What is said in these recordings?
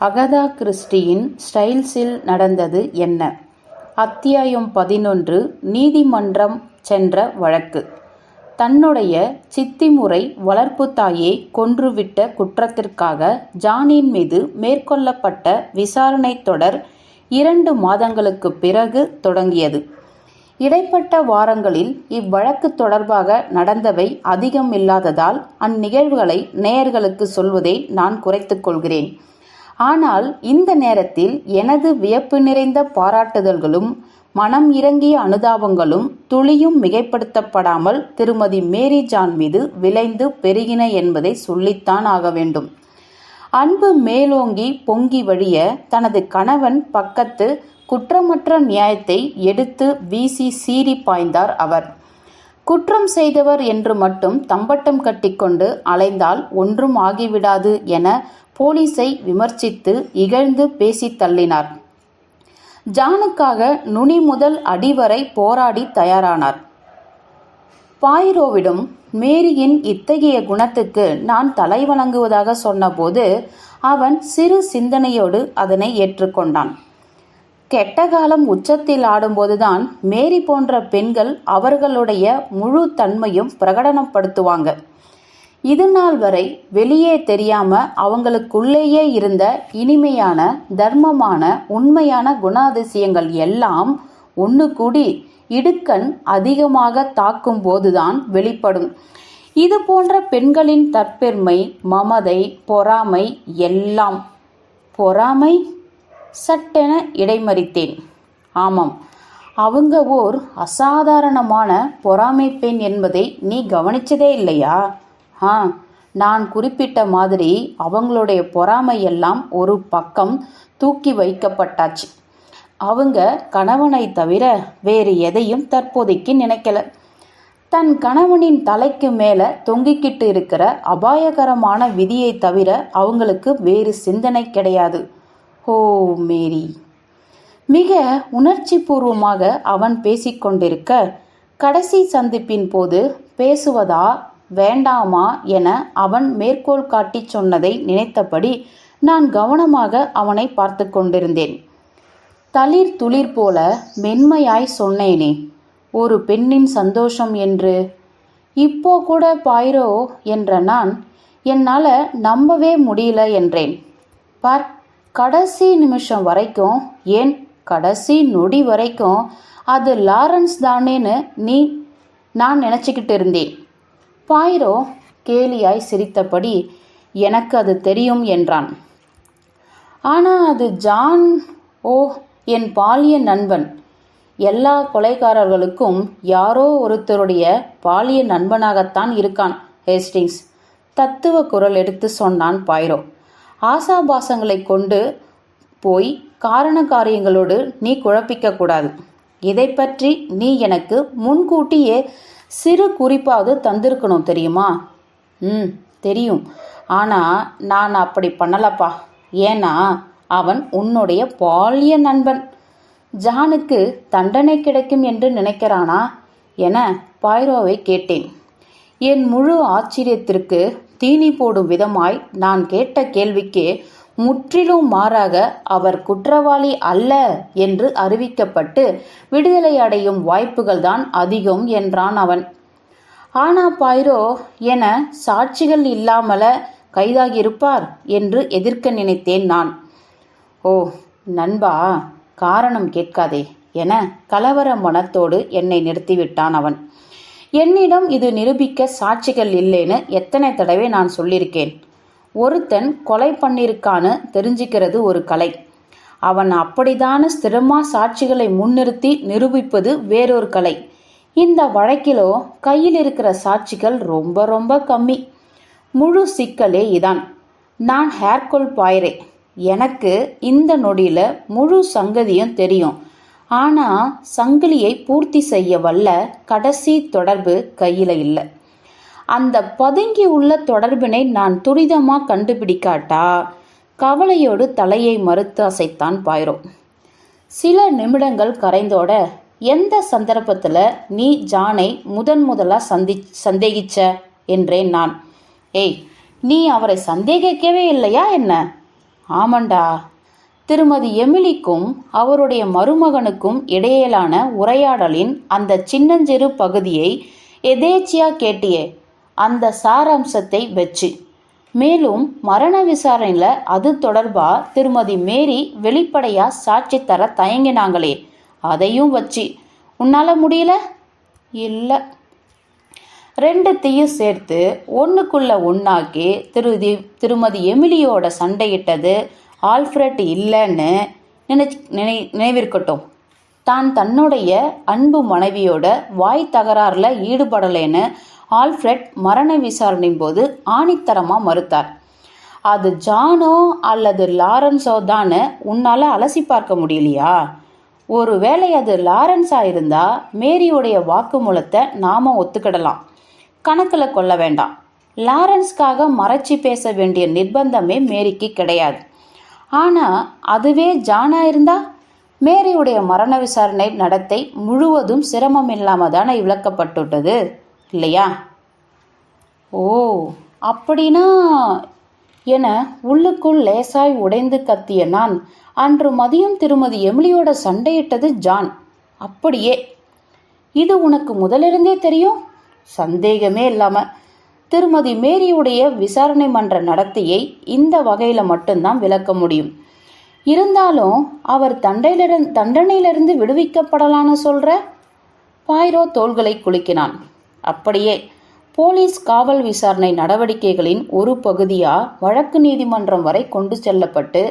Agatha கிறிஸ்டியின் ஸ்டைல்ஸில் நடந்தது என்ன? அத்தியாயம் 11. நீதிமன்றம் சென்ற வழக்கு. தன்னுடைய சித்திமுறை வளர்ப்பு தாயை கொன்றுவிட்ட குற்றத்திற்காக ஜானின் மீது மேற்கொள்ளப்பட்ட விசாரணை தொடர் 2 மாதங்களுக்கு பிறகு தொடங்கியது. இடைப்பட்ட வாரங்களில் இவ்வழக்கு தொடர்பாக நடந்தவை அதிகம் இல்லாததால் அந்நிகழ்வுகளை நேயர்களுக்கு சொல்வதை நான் குறைத்துக் கொள்கிறேன். ஆனால் இந்த நேரத்தில் எனது வியப்பு நிறைந்த பாராட்டுதல்களும் மனம் இறங்கிய அனுதாபங்களும் துளியும் மிகைப்படுத்தப்படாமல் திருமதி மேரி ஜான் மீது விளைந்து பெருகின என்பதை சொல்லித்தான் ஆக வேண்டும். அன்பு மேலோங்கி பொங்கி வழிய தனது கணவன் பக்கத்து குற்றமற்ற நியாயத்தை எடுத்து வீசி சீறி பாய்ந்தார் அவர். குற்றம் செய்தவர் என்று மட்டும் தம்பட்டம் கட்டிக்கொண்டு அலைந்தால் ஒன்றும் ஆகிவிடாது என போலீஸை விமர்சித்து இகழ்ந்து பேசி தள்ளினார். ஜானுக்காக நுனி முதல் அடிவரை போராடி தயாரானார். பாயிரோவிடம் மேரியின் இத்தகைய குணத்துக்கு நான் தலை வணங்குவதாக சொன்னபோது அவன் சிறு சிந்தனையோடு அதனை ஏற்றுக்கொண்டான். கெட்ட காலம் உச்சத்தில் ஆடும்போதுதான் மேரி போன்ற பெண்கள் அவர்களுடைய முழு தன்மையும் பிரகடனப்படுத்துவாங்க. இது நாள் வரை வெளியே தெரியாம அவங்களுக்குள்ளேயே இருந்த இனிமையான தர்மமான உண்மையான குணாதிசயங்கள் எல்லாம் ஒன்று கூடி இடுக்கண் அதிகமாக தாக்கும் போதுதான் வெளிப்படும். இது போன்ற பெண்களின் தற்பெருமை, மமதை, பொறாமை எல்லாம். பொறாமை? சட்டென இடைமறித்தேன். ஆமாம், அவங்க ஓர் அசாதாரணமான பொறாமை பெண் என்பதை நீ கவனிச்சதே இல்லையா? நான் குறிப்பிட்ட மாதிரி அவங்களுடைய பொறாமை எல்லாம் ஒரு பக்கம் தூக்கி வைக்கப்பட்டாச்சு. அவங்க கணவனை தவிர வேறு எதையும் தற்போதைக்கு நினைக்கல. தன் கணவனின் தலைக்கு மேலே தொங்கிக்கிட்டு இருக்கிற அபாயகரமான விதியை தவிர அவங்களுக்கு வேறு சிந்தனை கிடையாது. ஓ மேரி! மிக உணர்ச்சி பூர்வமாக அவன் பேசிக்கொண்டிருக்க கடைசி சந்திப்பின் போது பேசுவதா வேண்டாமா என அவன் மேற்கோள் காட்டி சொன்னதை நினைத்தபடி நான் கவனமாக அவனை பார்த்து கொண்டிருந்தேன். தளிர் துளிர் போல மென்மையாய் சொன்னேனே ஒரு பெண்ணின் சந்தோஷம் என்று. இப்போ கூட பாயிரோ என்ற நான் என்னால் நம்பவே முடியல என்றேன். பார், கடைசி நிமிஷம் வரைக்கும், ஏன் கடைசி நொடி வரைக்கும் அது லாரன்ஸ் தானேன்னு நான் நினச்சிக்கிட்டு இருந்தேன். பாயிரோ கேலியாய் சிரித்தபடி எனக்கு அது தெரியும் என்றான். ஆனால் அது ஜான், ஓ என் பாலிய நண்பன். எல்லா கொலைகாரர்களுக்கும் யாரோ ஒருத்தருடைய பாலிய நண்பனாகத்தான் இருக்கான் ஹேஸ்டிங்ஸ். தத்துவ குரல் எடுத்து சொன்னான் பாயிரோ. ஆசாபாசங்களை கொண்டு போய் காரண காரியங்களோடு நீ குழப்பிக்க கூடாது. இதை பற்றி நீ எனக்கு முன்கூட்டியே சிறு குறிப்பாவது தந்திருக்கணும் தெரியுமா? தெரியும். ஆனால் நான் அப்படி பண்ணலப்பா. ஏன்னா அவன் உன்னுடைய பாலிய நண்பன். ஜானுக்கு தண்டனை கிடைக்கும் என்று நினைக்கிறானா என பாயிரோவை கேட்டேன். என் முழு ஆச்சரியத்திற்கு தீனி போடும் விதமாய் நான் கேட்ட கேள்விக்கு முற்றிலும் மாறாக அவர் குற்றவாளி அல்ல என்று அறிவிக்கப்பட்டு விடுதலை அடையும் வாய்ப்புகள் தான் அதிகம் என்றான் அவன். ஆனா பாயிரோ என சாட்சிகள் இல்லாமல கைதாகியிருப்பார் என்று எதிர்க்க நினைத்தேன் நான். ஓ நண்பா, காரணம் கேட்காதே என கலவர மனத்தோடு என்னை நிறுத்திவிட்டான் அவன். என்னிடம் இது நிரூபிக்க சாட்சிகள் இல்லைன்னு எத்தனை தடவை நான் சொல்லியிருக்கேன். ஒருத்தன் கொலை பண்ணிருக்கான்னு தெரிஞ்சுக்கிறது ஒரு கலை. அவன் அப்படித்தான ஸ்திரமா சாட்சிகளை முன்னிறுத்தி நிரூபிப்பது வேறொரு கலை. இந்த வழக்கிலோ கையில் இருக்கிற சாட்சிகள் ரொம்ப ரொம்ப கம்மி. முழு சிக்கலே இதான். நான் ஹேர்கோல் பாயிரே. எனக்கு இந்த நொடியில் முழு சங்கதியும் தெரியும். ஆனால் சங்கிலியை பூர்த்தி செய்ய வல்ல கடைசி தொடர்பு கையில் இல்லை. அந்த பதுங்கி உள்ள தொடர்பினை நான் துரிதமாக கண்டுபிடிக்காட்டா கவலையோடு தலையை மறுத்து அசைத்தான் பாயிரோ. சில நிமிடங்கள் கரைந்தோட எந்த சந்தர்ப்பத்தில் நீ ஜானை முதலாக சந்தேகிச்ச என்றேன் நான். ஏய், நீ அவரை சந்தேகிக்கவே இல்லையா என்ன? ஆமண்டா. திருமதி எமிலிக்கும் அவருடைய மருமகனுக்கும் இடையிலான உரையாடலின் அந்த சின்னஞ்சிறு பகுதியை எதேச்சியா கேட்டியே, அந்த சாராம்சத்தை வச்சு. மேலும் மரண விசாரணையில் அது தொடர்பா திருமதி மேரி வெளிப்படையா சாட்சி தர தயங்கினாங்களே, அதையும் வச்சு உன்னால முடியல? இல்லை. ரெண்டுத்தையும் சேர்த்து ஒன்றுக்குள்ள ஒன்றாக்கி திருமதி எமிலியோட சண்டையிட்டது ஆல்ஃப்ரெட் இல்லைன்னு நினைவிருக்கட்டும். தான் தன்னுடைய அன்பு மனைவியோட வாய் தகராறில் ஈடுபடலைன்னு ஆல்ஃப்ரெட் மரண விசாரணையின் போது ஆணித்தரமாக மறுத்தார். அது ஜானோ அல்லது லாரன்ஸோ தான்னு உன்னால் அலசி பார்க்க முடியலையா? ஒருவேளை அது லாரன்ஸாக இருந்தால் மேரியுடைய வாக்குமூலத்தை நாம் ஒத்துக்கிடலாம், கணக்கில் கொள்ள வேண்டாம். லாரன்ஸ்க்காக மறைச்சி பேச வேண்டிய நிர்பந்தமே மேரிக்கு கிடையாது. ஆனால் அதுவே ஜானா இருந்தா மேரியுடைய மரண விசாரணை நடத்தை முழுவதும் சிரமம் இல்லாமல் தானே விளக்கப்பட்டுட்டது இல்லையா? ஓ, அப்படின்னா என உள்ளுக்குள் லேசாய் உடைந்து கத்திய நான், அன்று மதியம் திருமதி எமிலியோட சண்டையிட்டது ஜான். அப்படியே? இது உனக்கு முதலிருந்தே தெரியும்? சந்தேகமே இல்லாமல். திருமதி மேரியுடைய விசாரணை மன்ற நடத்தையை இந்த வகையில் மட்டும்தான் விளக்க முடியும். இருந்தாலும் அவர் தண்டனையிலிருந்து விடுவிக்கப்படலான்னு சொல்கிற? பாய்ரோ தோள்களை குலுக்கினான். அப்படியே. போலீஸ் காவல் விசாரணை நடவடிக்கைகளின் ஒரு பகுதியாக வழக்கு நீதிமன்றம் வரை கொண்டு செல்லப்பட்டு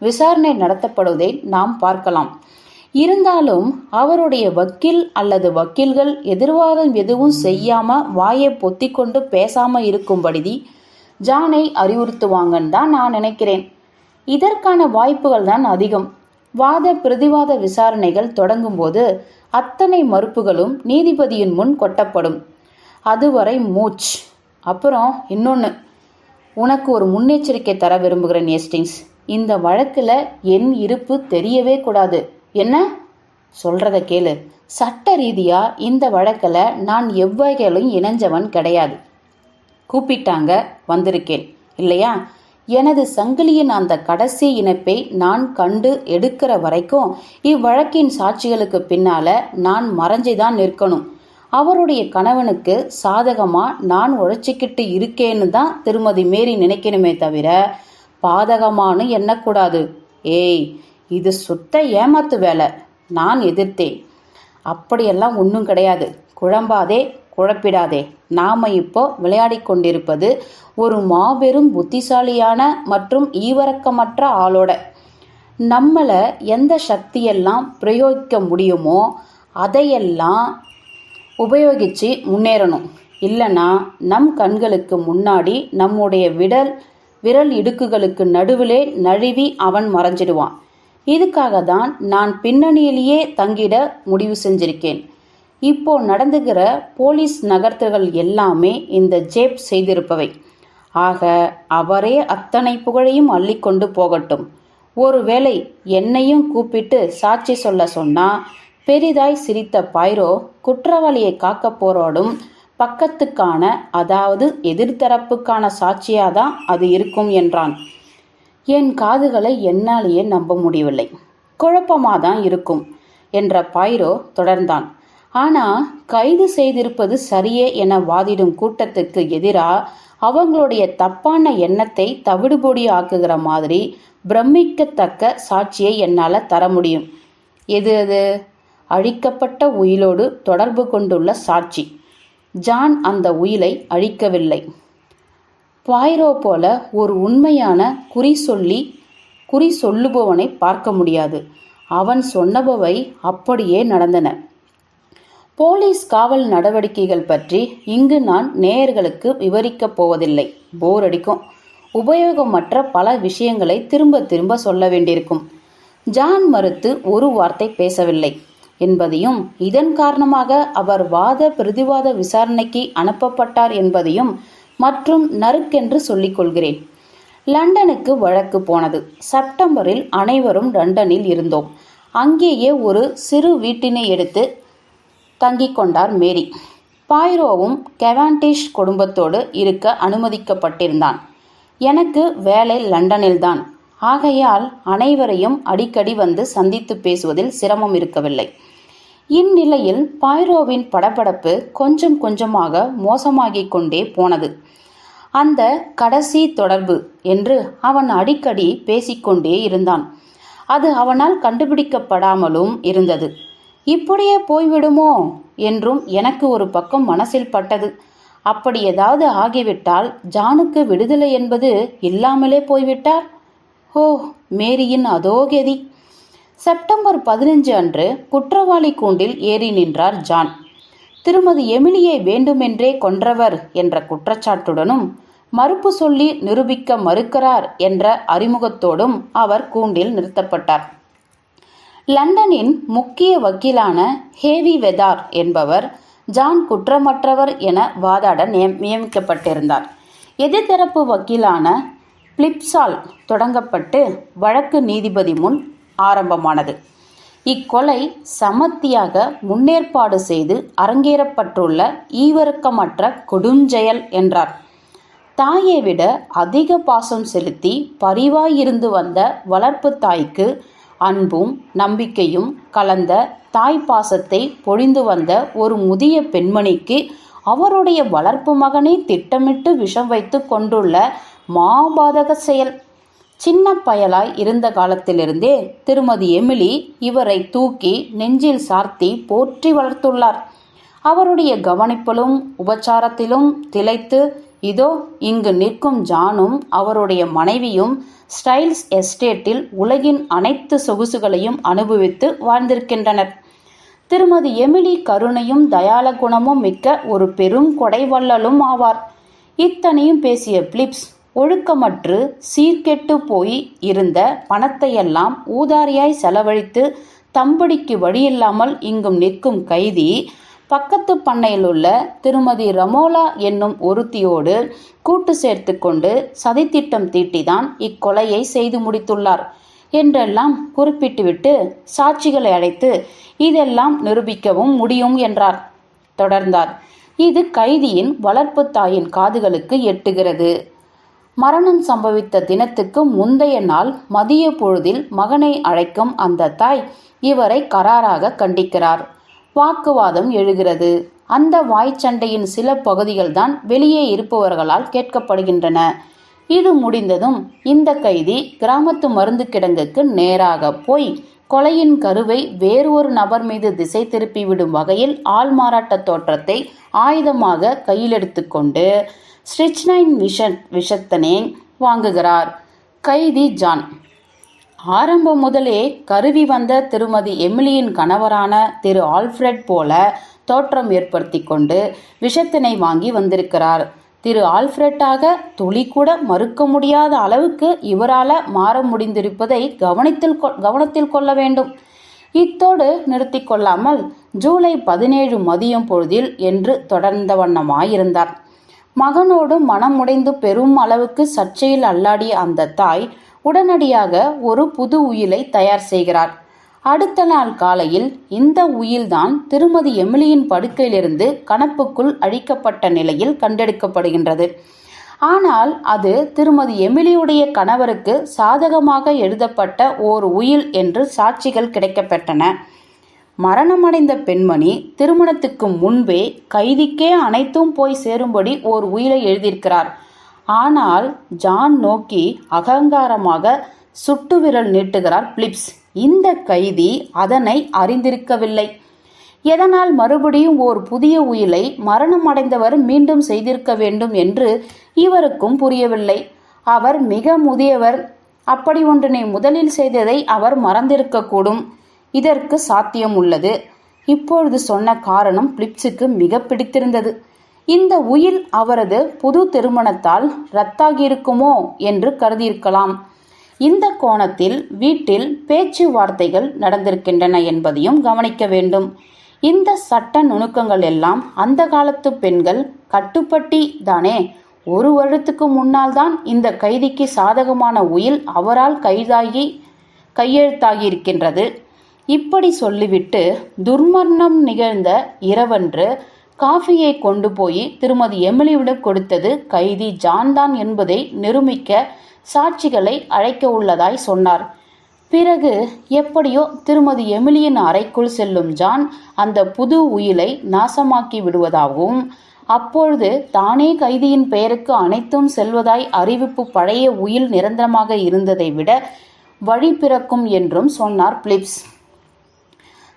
விசாரணை நடத்தப்படுவதை நாம் பார்க்கலாம். இருந்தாலும் அவருடைய வக்கீல் அல்லது வக்கீல்கள் எதிர்வாதம் எதுவும் செய்யாமல் வாயை பொத்தி கொண்டு பேசாமல் இருக்கும்படி ஜானை அறிவுறுத்துவாங்கன்னு தான் நான் நினைக்கிறேன். இதற்கான வாய்ப்புகள் தான் அதிகம். வாத பிரதிவாத விசாரணைகள் தொடங்கும்போது அத்தனை மறுப்புகளும் நீதிபதியின் முன் கொட்டப்படும். அதுவரை மூச். அப்புறம் இன்னொன்று, உனக்கு ஒரு முன்னெச்சரிக்கை தர விரும்புகிறேன் ஏஸ்டிங்ஸ். இந்த வழக்கில் என் இருப்பு தெரியவே கூடாது. என்ன? சொல்கிறத கேளு. சட்ட ரீதியாக இந்த வழக்கில் நான் எவ்வகையிலும் இணைஞ்சவன் கிடையாது. கூப்பிட்டாங்க, வந்திருக்கேன் இல்லையா? எனது சங்கிலியின் அந்த கடைசி இணைப்பை நான் கண்டு எடுக்கிற வரைக்கும் இவ்வழக்கின் சாட்சிகளுக்கு பின்னால் நான் மறைஞ்சிதான் நிற்கணும். அவருடைய கணவனுக்கு சாதகமாக நான் உழைச்சிக்கிட்டு இருக்கேன்னு தான் திருமதி மேரி நினைக்கணுமே தவிர பாதகமானு எண்ணக்கூடாது. ஏய், இது சுத்த ஏமாத்து வேலை. நான் எதிர்த்தேன். அப்படியெல்லாம் ஒன்றும் கிடையாது. குழம்பாதே, குழப்பிடாதே. நாம் இப்போ விளையாடி கொண்டிருப்பது ஒரு மாபெரும் புத்திசாலியான மற்றும் ஈவரக்கமற்ற ஆளோட. நம்மளை எந்த சக்தியெல்லாம் பிரயோகிக்க முடியுமோ அதையெல்லாம் உபயோகித்து முன்னேறணும். இல்லைன்னா நம் கண்களுக்கு முன்னாடி நம்முடைய விரல் இடுக்குகளுக்கு நடுவிலே நழுவி அவன் மறைஞ்சிடுவான். இதுக்காக தான் நான் பின்னணியிலேயே தங்கிட முடிவு செஞ்சிருக்கேன். இப்போ நடந்துகிற போலீஸ் நகர்த்துகள் எல்லாமே இந்த ஜேப் செய்திருப்பவை. ஆக அவரே அத்தனை புகழையும் அள்ளிக்கொண்டு போகட்டும். ஒருவேளை என்னையும் கூப்பிட்டு சாட்சி சொல்ல சொன்னா, பெரிதாய் சிரித்த பாய்ரோ, குற்றவாளியை காக்க போராடும் பக்கத்துக்கான, அதாவது எதிர்த்தரப்புக்கான சாட்சியாதான் அது இருக்கும் என்றான். என் காதுகளை என்னாலேயே நம்ப முடியவில்லை. குழப்பமாதான் இருக்கும் என்ற பாய்ரோ தொடர்ந்தான். ஆனால் கைது செய்திருப்பது சரியே என வாதிடும் கூட்டத்துக்கு எதிராக அவங்களுடைய தப்பான எண்ணத்தை தவிடுபொடி ஆக்குகிற மாதிரி பிரமிக்கத்தக்க சாட்சியை என்னால் தர முடியும். எது அது? அழிக்கப்பட்ட உயிலோடு தொடர்பு கொண்டுள்ள சாட்சி. ஜான் அந்த உயிலை அழிக்கவில்லை. பாய்ரோ போல ஒரு உண்மையான குறி சொல்லுபவனை பார்க்க முடியாது. அவன் சொன்னபவை அப்படியே நடந்தன. போலீஸ் காவல் நடவடிக்கைகள் பற்றி இங்கு நான் நேயர்களுக்கு விவரிக்கப் போவதில்லை. போர் அடிக்கும். உபயோகமற்ற பல விஷயங்களை திரும்ப திரும்ப சொல்ல வேண்டியிருக்கும். ஜான் மறுத்து ஒரு வார்த்தை பேசவில்லை என்பதையும், இதன் காரணமாக அவர் வாத பிரதிவாத விசாரணைக்கு அனுப்பப்பட்டார் என்பதையும் மற்றும் நறுக்கென்று சொல்லிக் கொள்கிறேன். லண்டனுக்கு வழக்கு போனது. செப்டம்பரில் அனைவரும் லண்டனில் இருந்தோம். அங்கேயே ஒரு சிறு வீட்டினை எடுத்து தங்கிக் கொண்டார் மேரி. பாய்ரோவும் கெவாண்டிஷ் குடும்பத்தோடு இருக்க அனுமதிக்கப்பட்டிருந்தான். எனக்கு வேலை லண்டனில்தான். ஆகையால் அனைவரையும் அடிக்கடி வந்து சந்தித்து பேசுவதில் சிரமம் இருக்கவில்லை. இந்நிலையில் பாய்ரோவின் படபடப்பு கொஞ்சம் கொஞ்சமாக மோசமாகிக் கொண்டே போனது. அந்த கடைசி தொடர்பு என்று அவன் அடிக்கடி பேசிக்கொண்டே இருந்தான். அது அவனால் கண்டுபிடிக்கப்படாமலும் இருந்தது. இப்படியே போய்விடுமோ என்றும் எனக்கு ஒரு பக்கம் மனசில் பட்டது. அப்படி ஏதாவது ஆகிவிட்டால் ஜானுக்கு விடுதலை என்பது இல்லாமலே போய்விட்டார். ஓ, மேரியின் அதோ கதி! செப்டம்பர் 15 அன்று குற்றவாளி கூண்டில் ஏறி நின்றார் ஜான். திருமதி எமிலியை வேண்டுமென்றே கொன்றவர் என்ற குற்றச்சாட்டுடனும் மறுப்பு சொல்லி நிரூபிக்க மறுக்கிறார் என்ற அறிமுகத்தோடும் அவர் கூண்டில் நிறுத்தப்பட்டார். லண்டனின் முக்கிய வக்கீலான ஹேவி வெதார் என்பவர் ஜான் குற்றமற்றவர் என வாதாட நியமிக்கப்பட்டிருந்தார். எதிர்த்தரப்பு வக்கீலான பிலிப்ஸால் தொடங்கப்பட்டு வழக்கு நீதிபதி முன் ஆரம்பமானது. இக்கொலை சமத்தியாக முன்னேற்பாடு செய்து அரங்கேறப்பட்டுள்ள ஈவரக்கமற்ற கொடுஞ்செயல் என்றார். தாயை விட அதிக பாசம் செலுத்தி பரிவாயிருந்து வந்த வளர்ப்பு தாய்க்கு அன்பும் நம்பிக்கையும் கலந்த தாய் பாசத்தை பொழிந்து வந்த ஒரு முதிய பெண்மணிக்கு அவருடைய வளர்ப்பு மகனை திட்டமிட்டு விஷம் வைத்து கொண்டுள்ள மாபாதக செயல். சின்ன பயலாய் இருந்த காலத்திலிருந்தே திருமதி எமிலி இவரை தூக்கி நெஞ்சில் சார்த்தி போற்றி வளர்த்துள்ளார். அவருடைய கவனிப்பிலும் உபச்சாரத்திலும் திளைத்து இதோ இங்கு நிற்கும் ஜானும் அவருடைய மனைவியும் ஸ்டைல்ஸ் எஸ்டேட்டில் உலகின் அனைத்து சொகுசுகளையும் அனுபவித்து வாழ்ந்திருக்கின்றனர். திருமதி எமிலி கருணையும் தயால குணமும் மிக்க ஒரு பெரும் கொடைவள்ளலும் ஆவார். இத்தனையும் பேசிய பிலிப்ஸ் ஒழுக்கமற்று சீர்கெட்டு போய் இருந்த பணத்தையெல்லாம் ஊதாரியாய் செலவழித்து தம்படிக்கு வழியில்லாமல் இங்கும் நிற்கும் கைதி பக்கத்து பண்ணையில் உள்ள திருமதி ரமோலா என்னும் ஒருத்தியோடு கூட்டு சேர்த்து கொண்டு சதித்திட்டம் தீட்டிதான் இக்கொலையை செய்து முடித்துள்ளார் என்றெல்லாம் குறிப்பிட்டுவிட்டு சாட்சிகளை அழைத்து இதெல்லாம் நிரூபிக்கவும் முடியும் என்றார். தொடர்ந்தார். இது கைதியின் வளர்ப்பு தாயின் காதுகளுக்கு எட்டுகிறது. மரணம் சம்பவித்த தினத்துக்கு முந்தைய நாள் மதிய பொழுதில் மகனை அழைக்கும் அந்த தாய் இவரை கராராக கண்டிக்கிறார். வாக்குவாதம் எழுகிறது. அந்த வாய்ச்சண்டையின் சில பகுதிகள்தான் வெளியே இருப்பவர்களால் கேட்கப்படுகின்றன. இது முடிந்ததும் இந்த கைதி கிராமத்து மருந்து கிடங்குக்கு நேராக போய் கொலையின் கருவை வேறு ஒரு நபர் மீது திசை திருப்பிவிடும் வகையில் ஆள்மாறாட்ட தோற்றத்தை ஆயுதமாக கையில் எடுத்துக்கொண்டு ஸ்ட்ரிச்னைன் விஷத்தனை வாங்குகிறார். கைதி ஜான் ஆரம்பம் முதலே கருவி வந்த திருமதி எமிலியின் கணவரான திரு ஆல்ஃபிரட் போல தோற்றம் ஏற்படுத்தி கொண்டு விஷத்தினை வாங்கி வந்திருக்கிறார். திரு ஆல்ஃபிரட்டாக துளி கூட மறுக்க முடியாத அளவுக்கு இவரால் மாற முடிந்திருப்பதை கவனத்தில் கொள்ள வேண்டும். இத்தோடு நிறுத்தி கொள்ளாமல் ஜூலை 17 மதியம் பொழுதில் என்று தொடர்ந்த வண்ணமாயிருந்தார். மகனோடு மனம் உடைந்து பெரும் அளவுக்கு சர்ச்சையில் அல்லாடிய அந்த தாய் உடனடியாக ஒரு புது உயிலை தயார் செய்கிறார். அடுத்த நாள் காலையில் இந்த உயில்தான் திருமதி எமிலியின் படுக்கையிலிருந்து கணப்புக்குள் அழிக்கப்பட்ட நிலையில் கண்டெடுக்கப்படுகின்றது. ஆனால் அது திருமதி எமிலியுடைய கணவருக்கு சாதகமாக எழுதப்பட்ட ஓர் உயில் என்று சாட்சிகள் கிடைக்கப்பெற்றன. மரணமடைந்த பெண்மணி திருமணத்துக்கு முன்பே கைதிக்கே அனைத்தும் போய் சேரும்படி ஓர் உயிலை எழுதியிருக்கிறார். ஆனால் ஜான் நோக்கி அகங்காரமாக சுட்டு விரல் நீட்டுகிறார் பிலிப்ஸ். இந்த கைதி அதனை அறிந்திருக்கவில்லை. எதனால் மறுபடியும் ஓர் புதிய உயிலை மரணம் அடைந்தவர் மீண்டும் செய்திருக்க வேண்டும் என்று இவருக்கும் புரியவில்லை. அவர் மிக முதியவர். அப்படி ஒன்றினை முதலில் செய்ததை அவர் மறந்திருக்கக்கூடும். இதற்கு சாத்தியம் உள்ளது. இப்பொழுது சொன்ன காரணம் பிலிப்ஸுக்கு மிக பிடித்திருந்தது. இந்த உயில் அவரது புது திருமணத்தால் ரத்தாகியிருக்குமோ என்று கருதியிருக்கலாம். இந்த கோணத்தில் வீட்டில் பேச்சுவார்த்தைகள் நடந்திருக்கின்றன என்பதையும் கவனிக்க வேண்டும். இந்த சட்ட நுணுக்கங்கள் எல்லாம் அந்த காலத்து பெண்கள் கட்டுப்பட்டி தானே. ஒரு வருடத்துக்கு முன்னால் தான் இந்த கைதிக்கு சாதகமான உயில் அவரால் கையெழுத்தாகியிருக்கின்றது. இப்படி சொல்லிவிட்டு துர்மரணம் நிகழ்ந்த இரவன்று காஃபியை கொண்டு போய் திருமதி எமிலியிடம் கொடுத்தது கைதி ஜான் தான் என்பதை நிரூபிக்க சாட்சிகளை அழைக்க உள்ளதாய் சொன்னார். பிறகு எப்படியோ திருமதி எமிலியின் அறைக்குள் செல்லும் ஜான் அந்த புது உயிலை நாசமாக்கி விடுவதாகவும், அப்பொழுது தானே கைதியின் பெயருக்கு அனைத்தும் செல்வதாய் அறிவிப்பு பழைய உயில் நிரந்தரமாக இருந்ததை விட வழி பிறக்கும் என்றும் சொன்னார் பிலிப்ஸ்.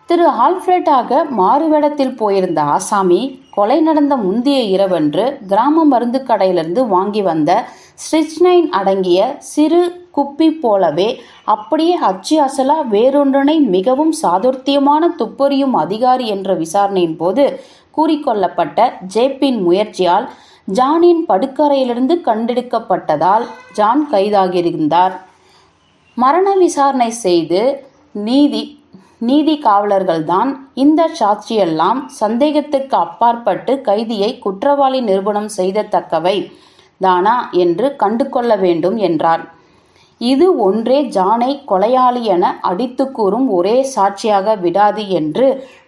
திரு ஆல்ஃபிரடாக மாறுவேடத்தில் போயிருந்த ஆசாமி கொலை நடந்த முந்தைய இரவன்று கிராம மருந்து கடையிலிருந்து வாங்கி வந்த ஸ்ட்ரிச்னைன் அடங்கிய சிறு குப்பி போலவே அப்படியே அச்சு அசலா வேறொன்றினை மிகவும் சாதுர்த்தியமான துப்பறியும் அதிகாரி என்ற விசாரணையின் போது கூறிக்கொள்ளப்பட்ட ஜேப்பின் முயற்சியால் ஜானின் படுக்கறையிலிருந்து கண்டெடுக்கப்பட்டதால் ஜான் கைதாகியிருந்தார். மரண விசாரணை செய்து நீதி காவலர்கள்தான் இந்த சாட்சியெல்லாம் சந்தேகத்துக்கு அப்பாற்பட்டு கைதியை குற்றவாளி நிரூபணம் செய்தத்தக்கவை தானா என்று கண்டு கொள்ள வேண்டும் என்றார். இது ஒன்றே ஜானை கொலையாளி என அடித்து கூறும் ஒரே சாட்சியாக விடாது என்று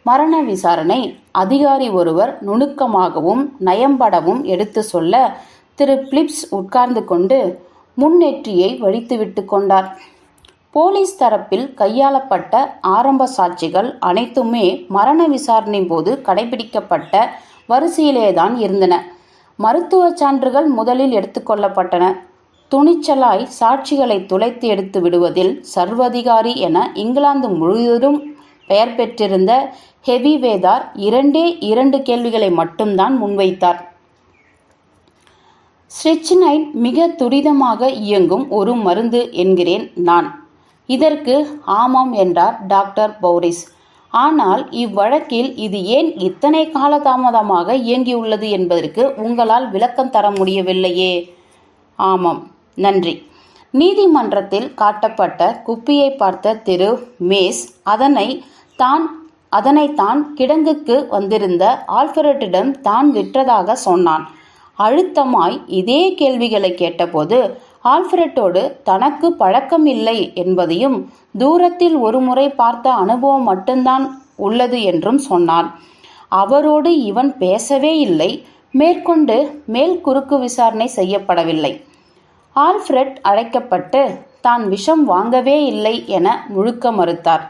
மரண விசாரணை அதிகாரி ஒருவர் நுணுக்கமாகவும் நயம்படவும் எடுத்து சொல்ல, திரு பிலிப்ஸ் உட்கார்ந்து கொண்டு முன்னெற்றியை வடித்துவிட்டு கொண்டார். போலீஸ் தரப்பில் கையாளப்பட்ட ஆரம்ப சாட்சிகள் அனைத்துமே மரண விசாரணை போது கடைபிடிக்கப்பட்ட வரிசையிலேதான் இருந்தன. மருத்துவ சான்றுகள் முதலில் எடுத்துக்கொள்ளப்பட்டன. துணிச்சலாய் சாட்சிகளை துளைத்து எடுத்து விடுவதில் சர்வதிகாரி என இங்கிலாந்து முழுவதும் பெயர் பெற்றிருந்த ஹெவி வேதார் 2 கேள்விகளை மட்டும்தான் முன்வைத்தார். ஸ்ட்ரிச்னைன் மிக துரிதமாக இயங்கும் ஒரு மருந்து என்கிறேன் நான். இதற்கு ஆமாம் என்றார் டாக்டர் பௌரிஸ். ஆனால் இவ்வழக்கில் இது ஏன் இத்தனை காலதாமதமாக இயங்கியுள்ளது என்பதற்கு உங்களால் விளக்கம் தர முடியவில்லையே. ஆமாம், நன்றி. நீதிமன்றத்தில் காட்டப்பட்ட குப்பியை பார்த்த திரு மேஸ் அதனைத்தான் கிடங்குக்கு வந்திருந்த ஆல்ஃபிரட்டிடம் தான் விற்றதாக சொன்னான். அழுத்தமாய் இதே கேள்விகளை கேட்டபோது ஆல்ஃபிரட்டோடு தனக்கு பழக்கம் இல்லை என்பதையும் தூரத்தில் ஒரு முறை பார்த்த அனுபவம் மட்டும்தான் உள்ளது என்றும் சொன்னான். அவரோடு இவன் பேசவே இல்லை. மேற்கொண்டு குறுக்கு விசாரணை செய்யப்படவில்லை. ஆல்ஃபிரட் அழைக்கப்பட்டு தான் விஷம் வாங்கவே இல்லை என முழுக்க மறுத்தார்.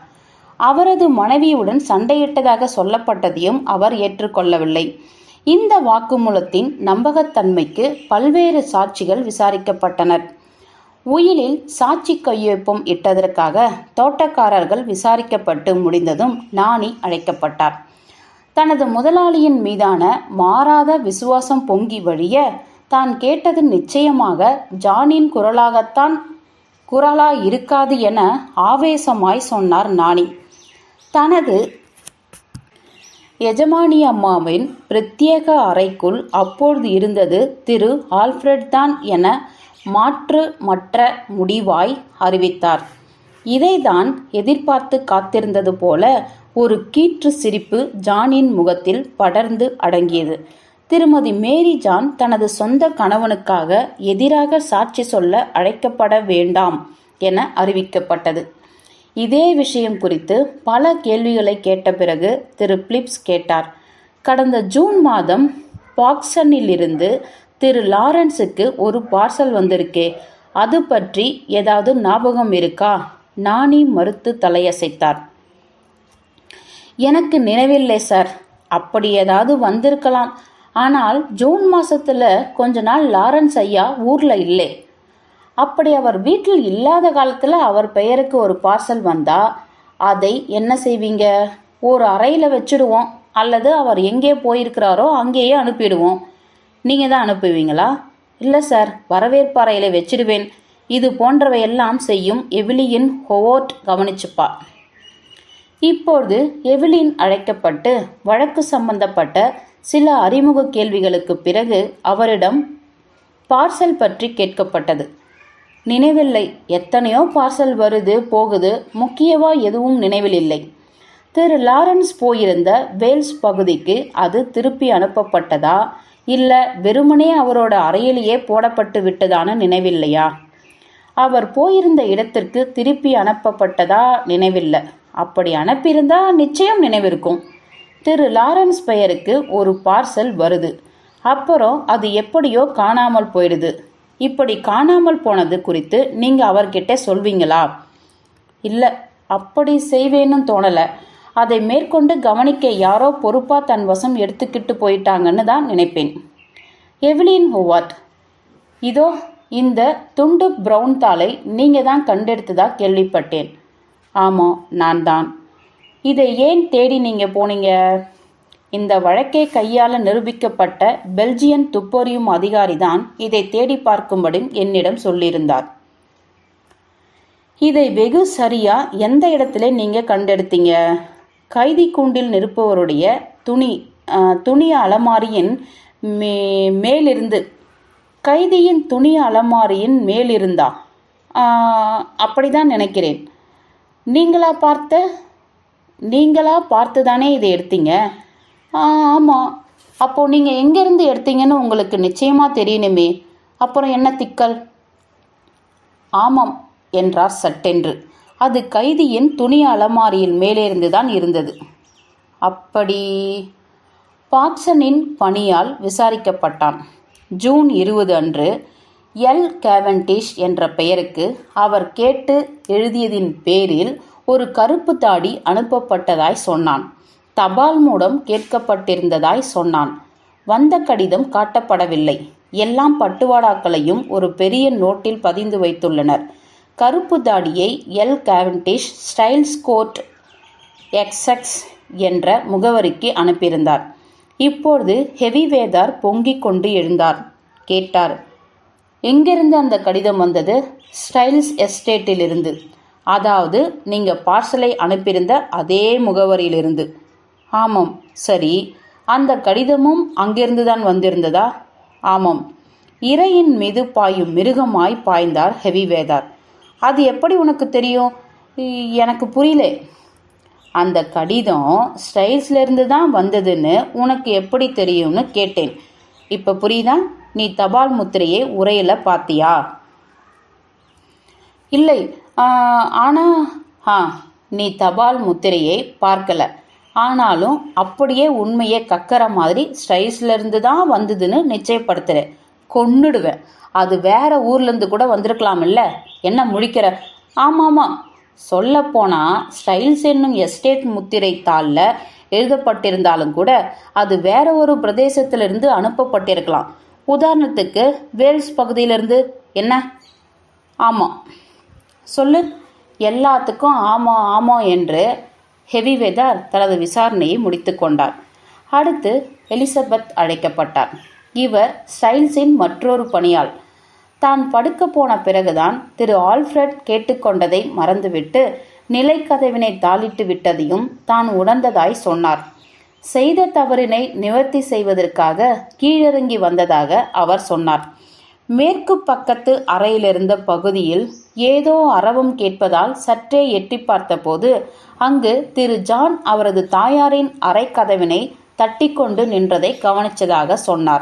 அவரது மனைவியுடன் சண்டையிட்டதாக சொல்லப்பட்டதையும் அவர் ஏற்றுக்கொள்ளவில்லை. இந்த வாக்குமூலத்தின் நம்பகத்தன்மைக்கு பல்வேறு சாட்சிகள் விசாரிக்கப்பட்டனர். உயிலில் சாட்சி கையொப்பம் இட்டதற்காக தோட்டக்காரர்கள் விசாரிக்கப்பட்டு முடிந்ததும் நாணி அழைக்கப்பட்டார். தனது முதலாளியின் மீதான மாறாத விசுவாசம் பொங்கி வழிய தான் கேட்டது நிச்சயமாக ஜானின் குரலாயிருக்காது என ஆவேசமாய் சொன்னார் நாணி. தனது எஜமானி அம்மாவின் பிரத்யேக அறைக்குள் அப்பொழுது இருந்தது திரு ஆல்ஃபிரட் தான் என மற்ற முடிவாய் அறிவித்தார். இதைதான் எதிர்பார்த்து காத்திருந்தது போல ஒரு கீற்று சிரிப்பு ஜானின் முகத்தில் படர்ந்து அடங்கியது. திருமதி மேரி ஜான் தனது சொந்த கணவனுக்காக எதிராக சாட்சி சொல்ல அழைக்கப்பட வேண்டாம் என அறிவிக்கப்பட்டது. இதே விஷயம் குறித்து பல கேள்விகளை கேட்ட பிறகு திரு பிலிப்ஸ் கேட்டார். கடந்த ஜூன் மாதம் பாக்சனிலிருந்து திரு லாரன்ஸுக்கு ஒரு பார்சல் வந்திருக்கே, அது பற்றி ஏதாவது ஞாபகம் இருக்கா? நாணி மறுத்து தலையசைத்தார். எனக்கு நினைவில்லை சார். அப்படி ஏதாவது வந்திருக்கலாம். ஆனால் ஜூன் மாசத்துல கொஞ்ச நாள் லாரன்ஸ் ஐயா ஊர்ல இல்லை. அப்படி அவர் வீட்டில் இல்லாத காலத்தில் அவர் பெயருக்கு ஒரு பார்சல் வந்தா அதை என்ன செய்வீங்க? ஒரு அறையில் வச்சுடுவோம், அல்லது அவர் எங்கே போயிருக்கிறாரோ அங்கேயே அனுப்பிடுவோம். நீங்கள் தான் அனுப்புவீங்களா? இல்லை சார், வரவேற்பு அறையில் வச்சிடுவேன். இது போன்றவையெல்லாம் செய்யும் எவிலியின் ஹோவர்ட் கவனிச்சுப்பா. இப்போது எவிலின் அழைக்கப்பட்டு வழக்கு சம்பந்தப்பட்ட சில அறிமுக கேள்விகளுக்கு பிறகு அவரிடம் பார்சல் பற்றி கேட்கப்பட்டது. நினைவில்லை. எத்தனையோ பார்சல் வருது போகுது, முக்கியவா எதுவும் நினைவில் இல்லை. திரு லாரன்ஸ் போயிருந்த வேல்ஸ் பகுதிக்கு அது திருப்பி அனுப்பப்பட்டதா, இல்லை வெறுமனே அவரோட அறையிலேயே போடப்பட்டு விட்டதான நினைவில்லையா? அவர் போயிருந்த இடத்திற்கு திருப்பி அனுப்பப்பட்டதா நினைவில்லை. அப்படி அனுப்பியிருந்தா நிச்சயம் நினைவிருக்கும். திரு லாரன்ஸ் பெயருக்கு ஒரு பார்சல் வருது, அப்புறம் அது எப்படியோ காணாமல் போயிடுது. இப்படி காணாமல் போனது குறித்து நீங்கள் அவர்கிட்ட சொல்வீங்களா? இல்லை, அப்படி செய்வேன்னு தோணலை. அதை மேற்கொண்டு கவனிக்க யாரோ பொறுப்பாக தன் வசம் எடுத்துக்கிட்டு போயிட்டாங்கன்னு தான் நினைப்பேன். எவ்லின் ஹோவார்ட், இதோ இந்த துண்டு பிரவுன் தாளை நீங்கள் தான் கண்டெடுத்ததா கேள்விப்பட்டேன். ஆமாம், நான் தான். இதை ஏன் தேடி நீங்கள் போனீங்க? இந்த வழக்கை கையாள நிரூபிக்கப்பட்ட பெல்ஜியன் துப்பறியும் அதிகாரி தான் இதை தேடி பார்க்கும்படி என்னிடம் சொல்லியிருந்தார். இதை வெகு சரியா எந்த இடத்துல நீங்கள் கண்டெடுத்தீங்க? கைதி கூண்டில் நிற்பவருடைய துணி அலமாரியின் மேலிருந்து. கைதியின் துணி அலமாரியின் மேலிருந்தா? அப்படிதான் நினைக்கிறேன். நீங்களா பார்த்து தானே இதை எடுத்தீங்க? ஆமாம். அப்போது நீங்கள் எங்கேருந்து எடுத்தீங்கன்னு உங்களுக்கு நிச்சயமாக தெரியணுமே, அப்புறம் என்ன திக்கல்? ஆமாம் என்றார் சட்டென்று. அது கைதியின் துணி அலமாரியின் மேலிருந்து தான் இருந்தது. அப்படி? பாட்சனின் பணியால் விசாரிக்கப்பட்டான். ஜூன் 20 அன்று எல் கேவெண்டிஷ் என்ற பெயருக்கு அவர் கேட்டு எழுதியதின் பேரில் ஒரு கருப்பு தாடி அனுப்பப்பட்டதாய் சொன்னான். தபால் மூலம் கேட்கப்பட்டிருந்ததாய் சொன்னான். வந்த கடிதம் காட்டப்படவில்லை. எல்லாம் பட்டுவாடாக்களையும் ஒரு பெரிய நோட்டில் பதிந்து வைத்துள்ளனர். கருப்பு தாடியை எல் கேவெண்டிஷ், ஸ்டைல்ஸ் கோர்ட், எக்ஸெக்ஸ் என்ற முகவரிக்கு அனுப்பியிருந்தார். இப்பொழுது ஹெவிவேதார் பொங்கிக் கொண்டு எழுந்தார். கேட்டார், எங்கிருந்து அந்த கடிதம் வந்தது? ஸ்டைல்ஸ் எஸ்டேட்டிலிருந்து. அதாவது நீங்கள் பார்சலை அனுப்பியிருந்த அதே முகவரியிலிருந்து. ஆமாம். சரி, அந்த கடிதமும் அங்கிருந்து தான் வந்திருந்ததா? ஆமாம். இரையின் மீது பாயும் மிருகமாய் பாய்ந்தார் ஹெவிவேதார். அது எப்படி உனக்கு தெரியும்? எனக்கு புரியல. அந்த கடிதம் ஸ்டைல்ஸ்லேருந்து தான் வந்ததுன்னு உனக்கு எப்படி தெரியும்னு கேட்டேன். இப்போ புரியுதா? நீ தபால் முத்திரையை உரையில் பார்த்தியா? இல்லை. நீ தபால் முத்திரையை பார்க்கல. ஆனாலும் அப்படியே உண்மையை கக்கிற மாதிரி ஸ்டைல்ஸ்லேருந்து தான் வந்ததுன்னு நிச்சயப்படுத்துகிற. கொன்னுடுவேன். அது வேற ஊர்லேருந்து கூட வந்திருக்கலாம் இல்லை? என்ன முழிக்கிற? ஆமாம். சொல்லப்போனால் ஸ்டைல்ஸ் என்னும் எஸ்டேட் முத்திரை தாளில் எழுதப்பட்டிருந்தாலும் கூட அது வேற ஒரு பிரதேசத்திலிருந்து அனுப்பப்பட்டிருக்கலாம். உதாரணத்துக்கு வேல்ஸ் பகுதியிலிருந்து. என்ன? ஆமாம். சொல்லு. எல்லாத்துக்கும் ஆமாம் என்று ஹெவிவேதார் தனது விசாரணையை முடித்து கொண்டார். அடுத்து எலிசபெத் அழைக்கப்பட்டார். இவர் ஸ்டைல்ஸின் மற்றொரு பணியாள். தான் படுக்க போன பிறகுதான் திரு ஆல்ஃபிரட் கேட்டுக்கொண்டதை மறந்துவிட்டு நிலைக்கதவினை தாளிட்டு விட்டதையும் தான் உணர்ந்ததாய் சொன்னார். செய்த தவறினை நிவர்த்தி செய்வதற்காக கீழிறங்கி வந்ததாக அவர் சொன்னார். மேற்கு பக்கத்து அறையிலிருந்த பகுதியில் ஏதோ அரவம் கேட்பதால் சற்றே எட்டி பார்த்தபோது அங்கு திரு ஜான் அவரது தாயாரின் அறை கதவினை தட்டி கொண்டு நின்றதை கவனித்ததாக சொன்னார்.